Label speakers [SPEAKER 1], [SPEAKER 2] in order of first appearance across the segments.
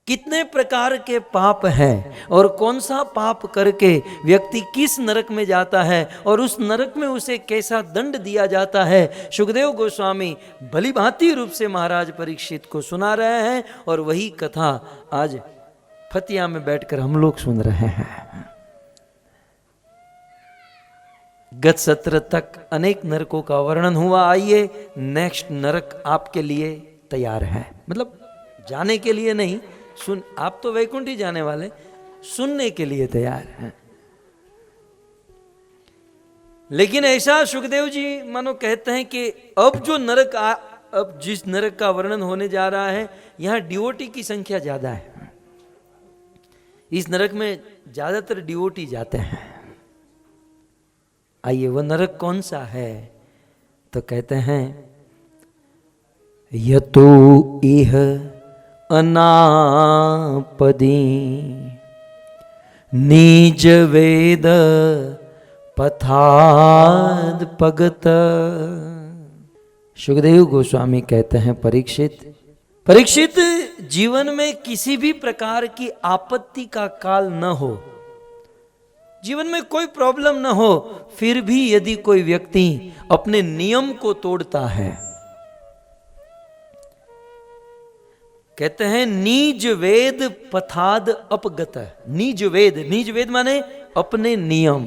[SPEAKER 1] कितने प्रकार के पाप हैं और कौन सा पाप करके व्यक्ति किस नरक में जाता है और उस नरक में उसे कैसा दंड दिया जाता है, सुखदेव गोस्वामी भली भांति रूप से महाराज परीक्षित को सुना रहे हैं। और वही कथा आज फतिया में बैठकर हम लोग सुन रहे हैं। गत सत्र तक अनेक नरकों का वर्णन हुआ। आइए नेक्स्ट नरक आपके लिए तैयार है, मतलब जाने के लिए नहीं, सुन, आप तो वैकुंठ ही जाने वाले, सुनने के लिए तैयार हैं। लेकिन ऐसा सुखदेव जी मानो कहते हैं कि अब जो नरक अब जिस नरक का वर्णन होने जा रहा है, यहां डिवोटी की संख्या ज्यादा है। इस नरक में ज्यादातर डिवोटी जाते हैं। आइए वह नरक कौन सा है, तो कहते हैं यतो इह अनापदी निज वेद पथाद पगत। सुखदेव गोस्वामी कहते हैं परीक्षित जीवन में किसी भी प्रकार की आपत्ति का काल न हो, जीवन में कोई प्रॉब्लम न हो, फिर भी यदि कोई व्यक्ति अपने नियम को तोड़ता है, कहते हैं निज वेद पथाद अपगत। निज वेद माने अपने नियम।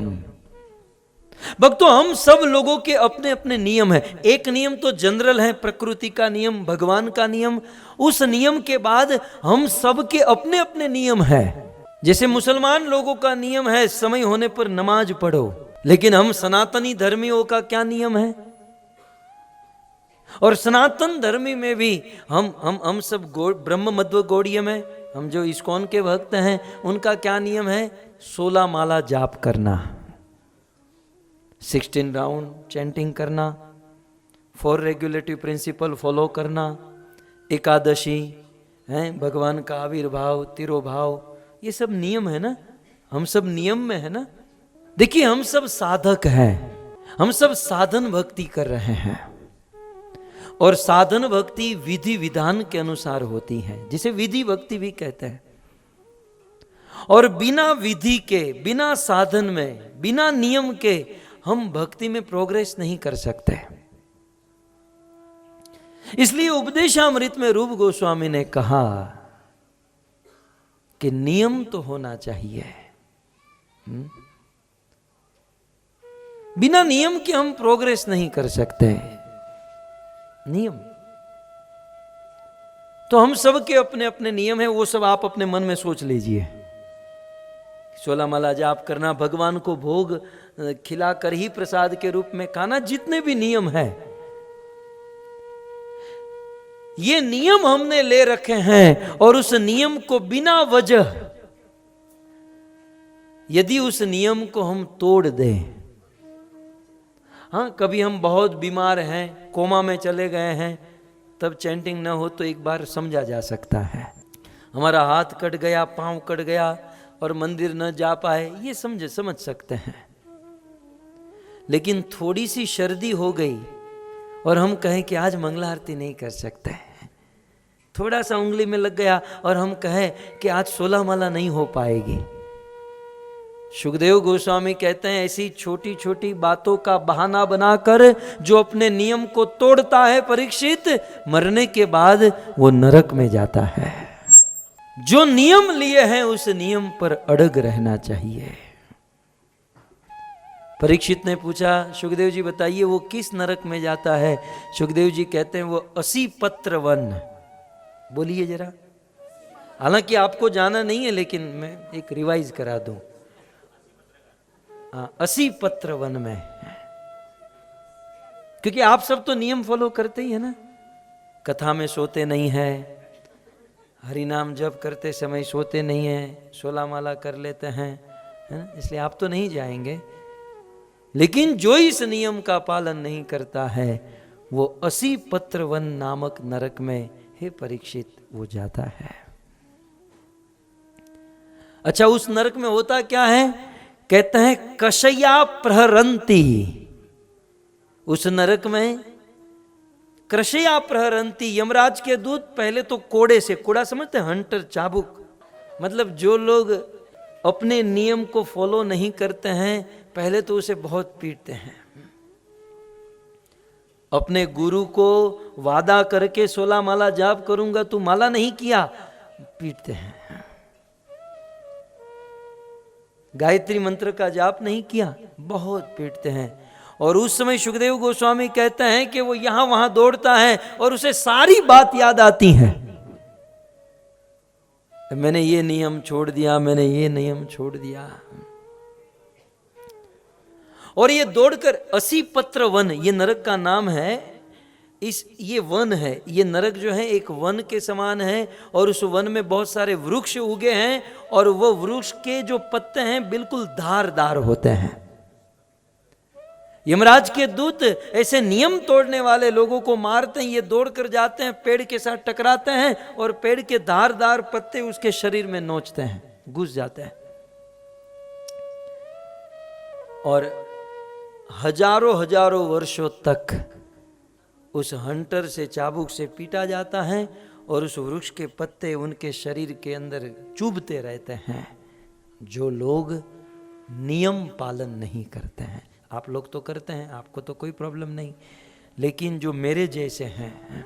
[SPEAKER 1] भक्तों, हम सब लोगों के अपने अपने नियम है। एक नियम तो जनरल है, प्रकृति का नियम, भगवान का नियम। उस नियम के बाद हम सब के अपने अपने नियम है। जैसे मुसलमान लोगों का नियम है समय होने पर नमाज पढ़ो, लेकिन हम सनातनी धर्मियों का क्या नियम है? और सनातन धर्मी में भी हम सब ब्रह्म मध्व गौड़ीय में, हम जो इस्कॉन के भक्त हैं, उनका क्या नियम है? 16 माला जाप करना, 16 राउंड चैंटिंग करना, 4 रेगुलेटिव प्रिंसिपल फॉलो करना, एकादशी है, भगवान का आविर्भाव, तिरोभाव, ये सब नियम है ना। हम सब नियम में है ना। देखिए, हम सब साधक हैं, हम सब साधन भक्ति कर रहे हैं। और साधन भक्ति विधि विधान के अनुसार होती है, जिसे विधि भक्ति भी कहते हैं। और बिना विधि के, बिना साधन में, बिना नियम के हम भक्ति में प्रोग्रेस नहीं कर सकते। इसलिए उपदेशामृत में रूप गोस्वामी ने कहा कि नियम तो होना चाहिए। बिना नियम के हम प्रोग्रेस नहीं कर सकते। नियम तो हम सब के अपने अपने नियम है, वो सब आप अपने मन में सोच लीजिए। 16 माला जाप करना, भगवान को भोग खिलाकर ही प्रसाद के रूप में खाना, जितने भी नियम है, ये नियम हमने ले रखे हैं। और उस नियम को बिना वजह यदि उस नियम को हम तोड़ दें, हाँ, कभी हम बहुत बीमार हैं, कोमा में चले गए हैं, तब चैंटिंग ना हो तो एक बार समझा जा सकता है। हमारा हाथ कट गया, पांव कट गया और मंदिर न जा पाए, ये समझ सकते हैं। लेकिन थोड़ी सी सर्दी हो गई और हम कहें कि आज मंगला आरती नहीं कर सकते, थोड़ा सा उंगली में लग गया और हम कहें कि आज 16 माला नहीं हो पाएगी। सुखदेव गोस्वामी कहते हैं ऐसी छोटी छोटी बातों का बहाना बनाकर जो अपने नियम को तोड़ता है परीक्षित, मरने के बाद वो नरक में जाता है। जो नियम लिए हैं उस नियम पर अड़ग रहना चाहिए। परीक्षित ने पूछा, सुखदेव जी बताइए वो किस नरक में जाता है? सुखदेव जी कहते हैं वो 80 पत्र वन। बोलिए जरा। हालांकि आपको जाना नहीं है, लेकिन मैं एक रिवाइज करा दूं। 80 पत्र वन में, क्योंकि आप सब तो नियम फॉलो करते ही है ना। कथा में सोते नहीं है, हरि नाम जप करते समय सोते नहीं है, 16 माला कर लेते हैं, है ना, इसलिए आप तो नहीं जाएंगे। लेकिन जो इस नियम का पालन नहीं करता है वो 80 पत्र वन नामक नरक में, हे परीक्षित, वो जाता है। अच्छा, उस नरक में होता क्या है? कहते हैं कषया प्रहरंती। उस नरक में कृषया प्रहरंती, यमराज के दूत पहले तो कोड़े से, कोड़ा समझते हैं, हंटर, चाबुक, मतलब जो लोग अपने नियम को फॉलो नहीं करते हैं पहले तो उसे बहुत पीटते हैं। अपने गुरु को वादा करके 16 माला जाप करूंगा, तू माला नहीं किया, पीटते हैं। गायत्री मंत्र का जाप नहीं किया, बहुत पीटते हैं। और उस समय सुखदेव गोस्वामी कहते हैं कि वो यहां वहां दौड़ता है और उसे सारी बात याद आती है, मैंने ये नियम छोड़ दिया, मैंने ये नियम छोड़ दिया। और ये दौड़कर 80 पत्र वन, ये नरक का नाम है, ये वन है, ये नरक जो है एक वन के समान है, और उस वन में बहुत सारे वृक्ष उगे हैं, और वो वृक्ष के जो पत्ते हैं बिल्कुल धारदार होते हैं। यमराज के दूत ऐसे नियम तोड़ने वाले लोगों को मारते हैं, ये दौड़ कर जाते हैं, पेड़ के साथ टकराते हैं, और पेड़ के धारदार पत्ते उसके शरीर में नोचते हैं, घुस जाते हैं, और हजारों हजारों वर्षों तक उस हंटर से, चाबुक से पीटा जाता है, और उस वृक्ष के पत्ते उनके शरीर के अंदर चुभते रहते हैं, जो लोग नियम पालन नहीं करते हैं। आप लोग तो करते हैं, आपको तो कोई प्रॉब्लम नहीं, लेकिन जो मेरे जैसे हैं,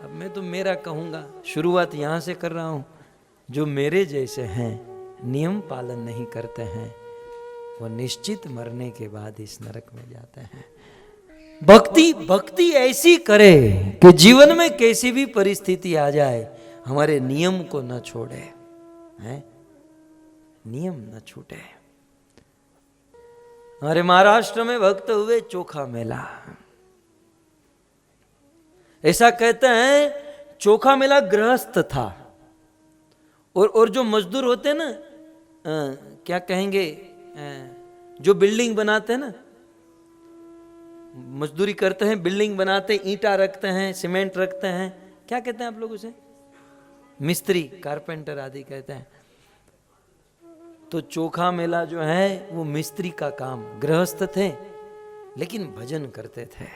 [SPEAKER 1] अब मैं तो मेरा कहूँगा, शुरुआत यहाँ से कर रहा हूँ, जो मेरे जैसे हैं, नियम पालन नहीं करते हैं, वो निश्चित मरने के बाद इस नरक में जाते हैं। भक्ति ऐसी करे कि जीवन में कैसी भी परिस्थिति आ जाए हमारे नियम को न छोड़े, हैं? नियम न छूटे। हमारे महाराष्ट्र में भक्त हुए चोखा मेला, ऐसा कहते हैं चोखा मेला गृहस्थ था, और जो मजदूर होते हैं ना, क्या कहेंगे, जो बिल्डिंग बनाते हैं ना, मजदूरी करते हैं, बिल्डिंग बनाते, ईंटा रखते हैं, सीमेंट रखते हैं, क्या कहते हैं आप लोग उसे, मिस्त्री, कारपेंटर आदि कहते हैं। तो चोखा मेला जो है वो मिस्त्री का काम, गृहस्थ थे लेकिन भजन करते थे।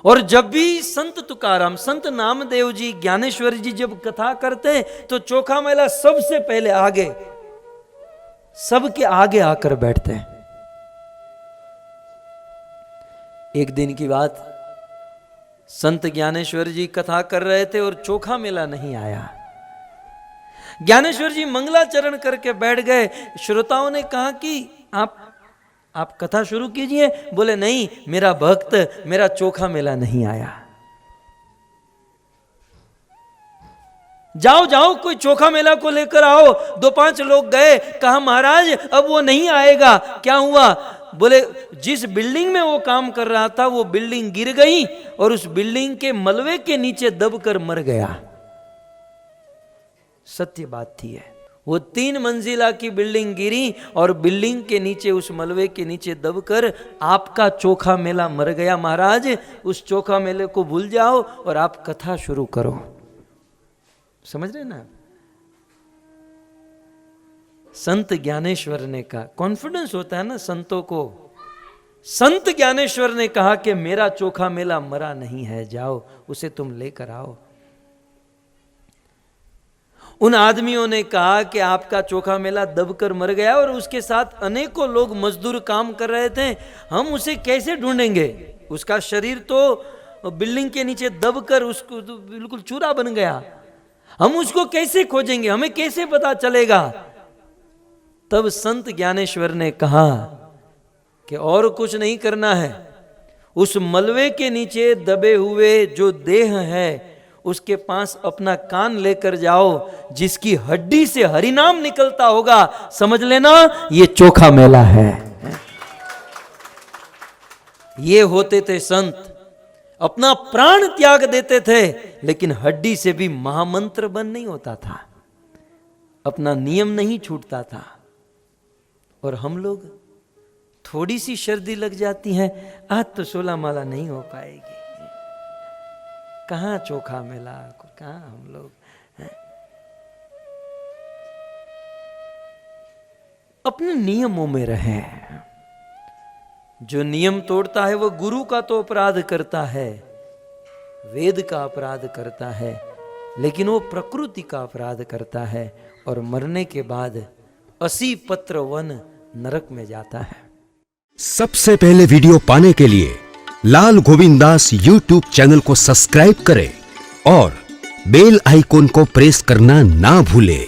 [SPEAKER 1] और जब भी संत तुकाराम, संत नामदेव जी, ज्ञानेश्वर जी जब कथा करते तो चोखा मेला सबसे पहले आगे, सबके आगे आकर बैठते हैं। एक दिन की बात, संत ज्ञानेश्वर जी कथा कर रहे थे और चोखा मेला नहीं आया। ज्ञानेश्वर जी मंगलाचरण करके बैठ गए। श्रोताओं ने कहा कि आप कथा शुरू कीजिए। बोले नहीं, मेरा भक्त, मेरा चोखा मेला नहीं आया। जाओ जाओ, कोई चोखा मेला को लेकर आओ। 2-5 लोग गए, कहा महाराज अब वो नहीं आएगा। क्या हुआ? बोले जिस बिल्डिंग में वो काम कर रहा था वो बिल्डिंग गिर गई और उस बिल्डिंग के मलबे के नीचे दबकर मर गया। सत्य बात थी है। वो 3 मंजिला की बिल्डिंग गिरी और बिल्डिंग के नीचे, उस मलबे के नीचे दबकर आपका चोखा मेला मर गया। महाराज उस चोखा मेले को भूल जाओ और आप कथा शुरू करो। समझ रहे ना? संत ज्ञानेश्वर ने कहा, कॉन्फिडेंस होता है ना संतों को। संत ज्ञानेश्वर ने कहा कि मेरा चोखा मेला मरा नहीं है, जाओ उसे तुम लेकर आओ। उन आदमियों ने कहा कि आपका चोखा मेला दबकर मर गया और उसके साथ अनेकों लोग मजदूर काम कर रहे थे, हम उसे कैसे ढूंढेंगे? उसका शरीर तो बिल्डिंग के नीचे दबकर उसको तो बिल्कुल चूरा बन गया, हम उसको कैसे खोजेंगे? हमें कैसे पता चलेगा? तब संत ज्ञानेश्वर ने कहा कि और कुछ नहीं करना है, उस मलबे के नीचे दबे हुए जो देह है उसके पास अपना कान लेकर जाओ, जिसकी हड्डी से हरिनाम निकलता होगा, समझ लेना ये चोखा मेला है। ये होते थे संत, अपना प्राण त्याग देते थे, लेकिन हड्डी से भी महामंत्र बन नहीं होता था, अपना नियम नहीं छूटता था। और हम लोग थोड़ी सी सर्दी लग जाती है, आज तो 16 माला नहीं हो पाएगी, कहाँ चोखा मेला, कहाँ हम लोग हैं? अपने नियमों में रहें। जो नियम तोड़ता है वो गुरु का तो अपराध करता है, वेद का अपराध करता है, लेकिन वो प्रकृति का अपराध करता है और मरने के बाद 80 पत्र वन नरक में जाता है।
[SPEAKER 2] सबसे पहले वीडियो पाने के लिए लाल गोविंद दास यूट्यूब चैनल को सब्सक्राइब करें और बेल आइकॉन को प्रेस करना ना भूलें।